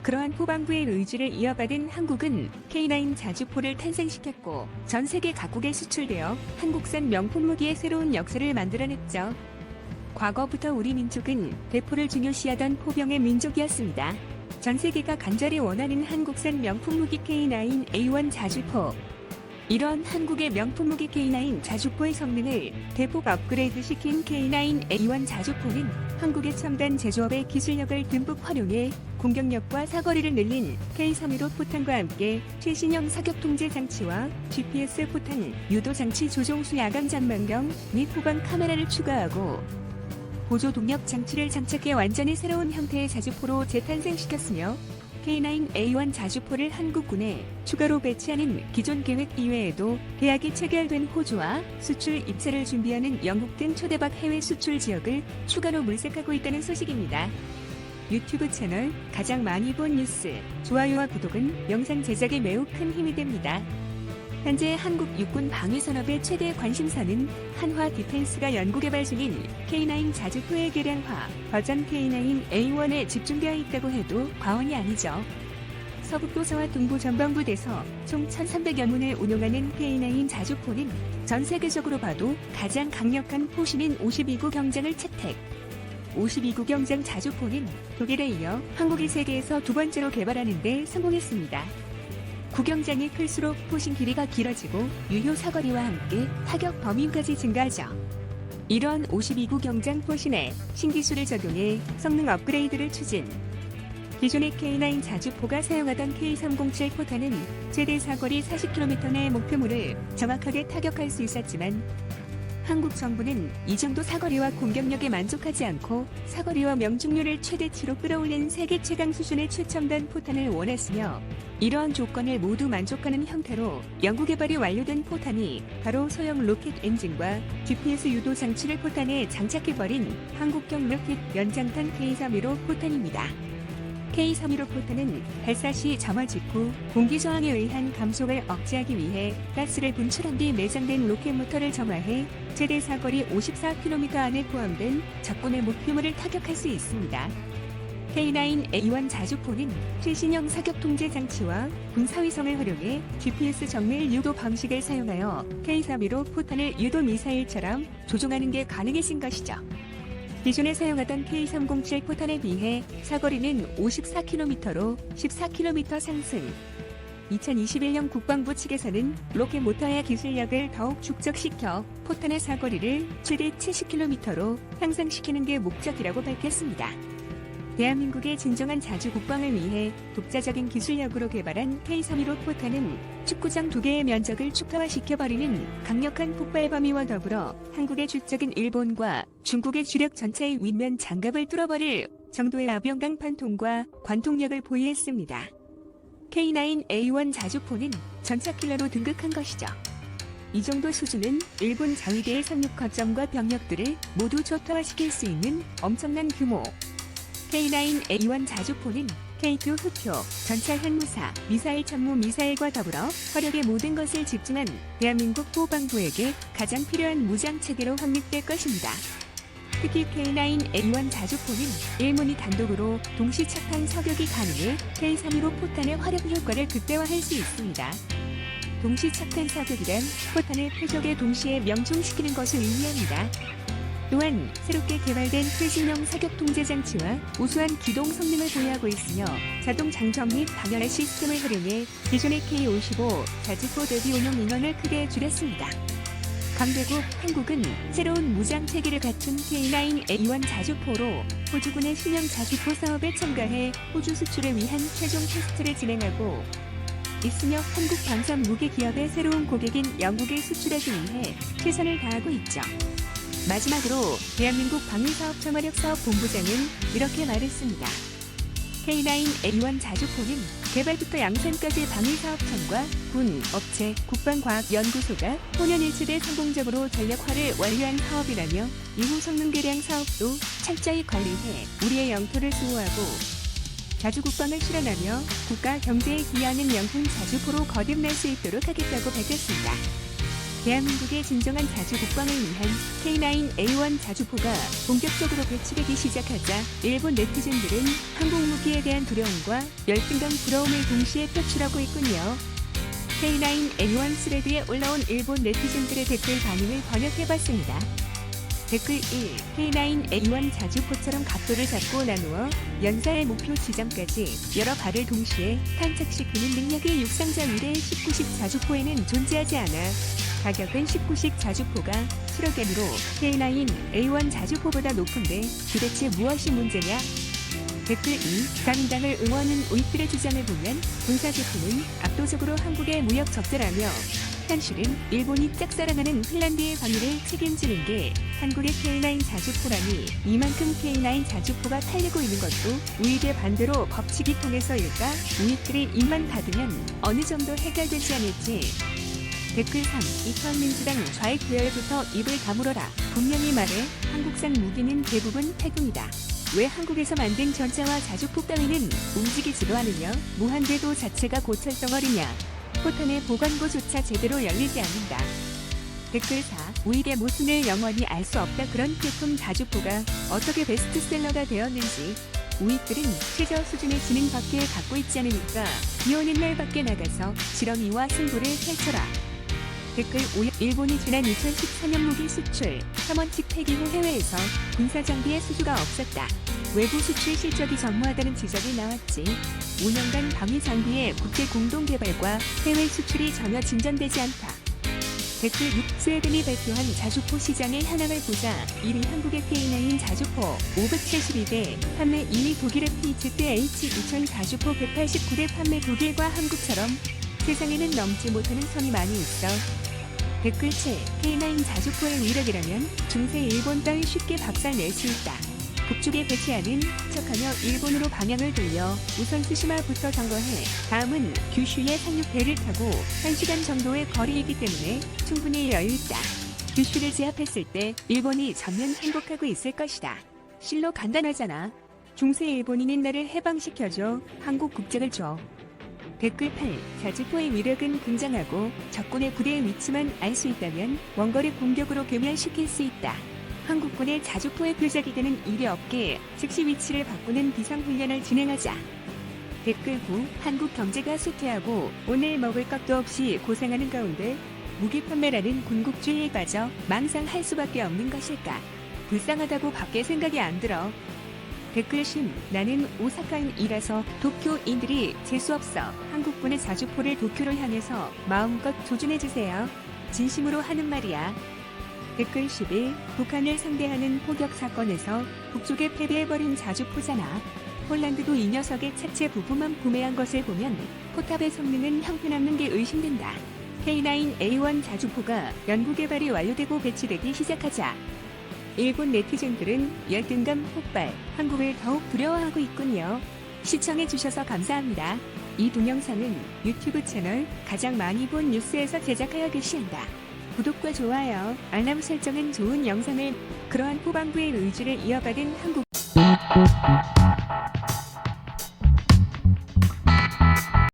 그러한 후반부의 의지를 이어받은 한국은 K9 자주포를 탄생시켰고 전 세계 각국에 수출되어 한국산 명품 무기의 새로운 역사를 만들어냈죠. 과거부터 우리 민족은 대포를 중요시하던 포병의 민족이었습니다. 전 세계가 간절히 원하는 한국산 명품 무기 K9A1 자주포. 이런 한국의 명품 무기 K9 자주포의 성능을 대폭 업그레이드 시킨 K9A1 자주포는 한국의 첨단 제조업의 기술력을 듬뿍 활용해 공격력과 사거리를 늘린 K315 포탄과 함께 최신형 사격 통제 장치와 GPS 포탄, 유도 장치 조종수 야간 전망경 및 후방 카메라를 추가하고 보조 동력 장치를 장착해 완전히 새로운 형태의 자주포로 재탄생시켰으며 K9A1 자주포를 한국군에 추가로 배치하는 기존 계획 이외에도 계약이 체결된 호주와 수출 입찰을 준비하는 영국 등 초대박 해외 수출 지역을 추가로 물색하고 있다는 소식입니다. 유튜브 채널 가장 많이 본 뉴스, 좋아요와 구독은 영상 제작에 매우 큰 힘이 됩니다. 현재 한국 육군 방위산업의 최대 관심사는 한화 디펜스가 연구개발 중인 K9 자주포의 개량화 버전 K9A1에 집중되어 있다고 해도 과언이 아니죠. 서북도서와 동부전방부대에서 총 1,300여 문을 운용하는 K9 자주포는 전 세계적으로 봐도 가장 강력한 포신인 52구 경장을 채택. 52구 경장 자주포는 독일에 이어 한국이 세계에서 두 번째로 개발하는 데 성공했습니다. 구경장이 클수록 포신 길이가 길어지고 유효 사거리와 함께 타격 범위까지 증가하죠. 이런 52구 경장 포신에 신기술을 적용해 성능 업그레이드를 추진. 기존의 K9 자주포가 사용하던 K307 포탄은 최대 사거리 40km 내의 목표물을 정확하게 타격할 수 있었지만 한국 정부는 이 정도 사거리와 공격력에 만족하지 않고 사거리와 명중률을 최대치로 끌어올린 세계 최강 수준의 최첨단 포탄을 원했으며 이러한 조건을 모두 만족하는 형태로 연구 개발이 완료된 포탄이 바로 소형 로켓 엔진과 GPS 유도 장치를 포탄에 장착해버린 한국형 로켓 연장탄 K315 포탄입니다. K315 포탄은 발사 시 점화 직후 공기 저항에 의한 감속을 억제하기 위해 가스를 분출한 뒤 내장된 로켓 모터를 점화해 최대 사거리 54km 안에 포함된 적군의 목표물을 타격할 수 있습니다. K9A1 자주포는 최신형 사격 통제 장치와 군사위성을 활용해 GPS 정밀 유도 방식을 사용하여 K315 포탄을 유도 미사일처럼 조종하는 게 가능해진 것이죠. 기존에 사용하던 K307 포탄에 비해 사거리는 54km로 14km 상승. 2021년 국방부 측에서는 로켓 모터의 기술력을 더욱 축적시켜 포탄의 사거리를 최대 70km로 향상시키는 게 목적이라고 밝혔습니다. 대한민국의 진정한 자주 국방을 위해 독자적인 기술력으로 개발한 K315 포탄은 축구장 2개의 면적을 축소화시켜버리는 강력한 폭발 범위와 더불어 한국의 주적인 일본과 중국의 주력 전차의 윗면 장갑을 뚫어버릴 정도의 아병강 판통과 관통력을 보유했습니다. K9A1 자주포는 전차킬러로 등극한 것이죠. 이 정도 수준은 일본 자위대의 상륙 거점과 병력들을 모두 초토화시킬 수 있는 엄청난 규모. K9A1 자주포는 K2 흑표, 전차 현무사, 미사일 참모 미사일과 더불어 화력의 모든 것을 집중한 대한민국 후방부에게 가장 필요한 무장체계로 확립될 것입니다. 특히 K9A1 자주포는 1문이 단독으로 동시 착탄 사격이 가능해 K315 포탄의 화력 효과를 극대화할 수 있습니다. 동시 착탄 사격이란 포탄을 표적에 동시에 명중시키는 것을 의미합니다. 또한 새롭게 개발된 최신형 사격 통제 장치와 우수한 기동 성능을 보유하고 있으며 자동 장전 및 방열의 시스템을 활용해 기존의 K55 자주포 대비 운용 인원을 크게 줄였습니다. 강대국 한국은 새로운 무장 체계를 갖춘 K9A1 자주포로 호주군의 신형 자주포 사업에 참가해 호주 수출을 위한 최종 테스트를 진행하고 있으며 한국 방산 무기 기업의 새로운 고객인 영국에 수출하기 위해 최선을 다하고 있죠. 마지막으로 대한민국 방위사업청화력사업본부장은 이렇게 말했습니다. K9A1 자주포는 개발부터 양산까지 방위사업청과 군, 업체, 국방과학연구소가 혼연일체돼 성공적으로 전력화를 완료한 사업이라며 이후 성능 개량 사업도 철저히 관리해 우리의 영토를 수호하고 자주국방을 실현하며 국가 경제에 기여하는 명품 자주포로 거듭날 수 있도록 하겠다고 밝혔습니다. 대한민국의 진정한 자주 국방을 위한 K9A1 자주포가 본격적으로 배치되기 시작하자 일본 네티즌들은 한국 무기에 대한 두려움과 열등감 부러움을 동시에 표출하고 있군요. K9A1 스레드에 올라온 일본 네티즌들의 댓글 반응을 번역해봤습니다. 댓글 1. K9A1 자주포처럼 각도를 잡고 나누어 연사의 목표 지점까지 여러 발을 동시에 탄착시키는 능력의 육상자 위대의 19식 자주포에는 존재하지 않아. 가격은 19식 자주포가 7억 엔으로 K9A1 자주포보다 높은데 도대체 무엇이 문제냐? 댓글 2. 자민당을 응원하는 우익들의 주장을 보면 군사제품은 압도적으로 한국의 무역 적자라며 현실은 일본이 짝사랑하는 핀란드의 방위를 책임지는 게 한국의 K9 자주포라니 이만큼 K9 자주포가 팔리고 있는 것도 우익의 반대로 법칙이 통해서일까? 우익들이 입만 닫으면 어느 정도 해결되지 않을지. 댓글 3. 입헌민주당 좌익 계열부터 입을 다물어라. 분명히 말해 한국산 무기는 대부분 태국이다. 왜 한국에서 만든 전차와 자주포 따위는 움직이지도 않으며 무한궤도 자체가 고철덩어리냐. 포탄의 보관고조차 제대로 열리지 않는다. 댓글 4. 우익의 모순을 영원히 알 수 없다. 그런 제품 자주포가 어떻게 베스트셀러가 되었는지. 우익들은 최저 수준의 지능밖에 갖고 있지 않으니까 비 오는 날 밖에 나가서 지렁이와 승부를 펼쳐라. 댓글 5. 일본이 지난 2014년 무기 수출 3원칙 폐기 후 해외에서 군사장비의 수주가 없었다. 외부 수출 실적이 전무하다는 지적이 나왔지. 5년간 방위 장비의 국제 공동 개발과 해외 수출이 전혀 진전되지 않다. 댓글 6. 스웨덴이 발표한 자주포 시장의 현황을 보자 1위 한국의 K9 자주포 572대, 판매 2위 독일의 PZH-2000 자주포 189대. 판매 독일과 한국처럼 세상에는 넘지 못하는 선이 많이 있어. 댓글 7. K9 자주포의 위력이라면 중세 일본 따위 쉽게 박살 낼 수 있다. 북쪽에 배치하는 척하며 일본으로 방향을 돌려 우선 스시마부터 점거해 다음은 규슈의 상륙배를 타고 1시간 정도의 거리이기 때문에 충분히 여유있다. 규슈를 제압했을 때 일본이 전면 행복하고 있을 것이다. 실로 간단하잖아. 중세 일본인인 나를 해방시켜줘. 한국 국적을 줘. 댓글 8. 자주포의 위력은 굉장하고 적군의 부대의 위치만 알 수 있다면 원거리 공격으로 괴멸시킬 수 있다. 한국군의 자주포의 표적이 되는 일이 없게 즉시 위치를 바꾸는 비상훈련을 진행하자. 댓글 9. 한국 경제가 쇠퇴하고 오늘 먹을 것도 없이 고생하는 가운데 무기 판매라는 군국주의에 빠져 망상할 수밖에 없는 것일까? 불쌍하다고 밖에 생각이 안 들어. 댓글 10. 나는 오사카인이라서 도쿄인들이 재수없어. 한국군의 자주포를 도쿄로 향해서 마음껏 조준해주세요. 진심으로 하는 말이야. 댓글 11. 북한을 상대하는 포격 사건에서 북쪽에 패배해버린 자주포잖아. 폴란드도 이 녀석의 차체 부품만 구매한 것을 보면 포탑의 성능은 형편없는 게 의심된다. K9A1 자주포가 연구개발이 완료되고 배치되기 시작하자 일본 네티즌들은 열등감 폭발, 한국을 더욱 두려워하고 있군요. 시청해주셔서 감사합니다. 이 동영상은 유튜브 채널 가장 많이 본 뉴스에서 제작하여 게시한다. 구독과 좋아요, 알람 설정은 좋은 영상을 그러한 후반부의 의지를 이어받은 한국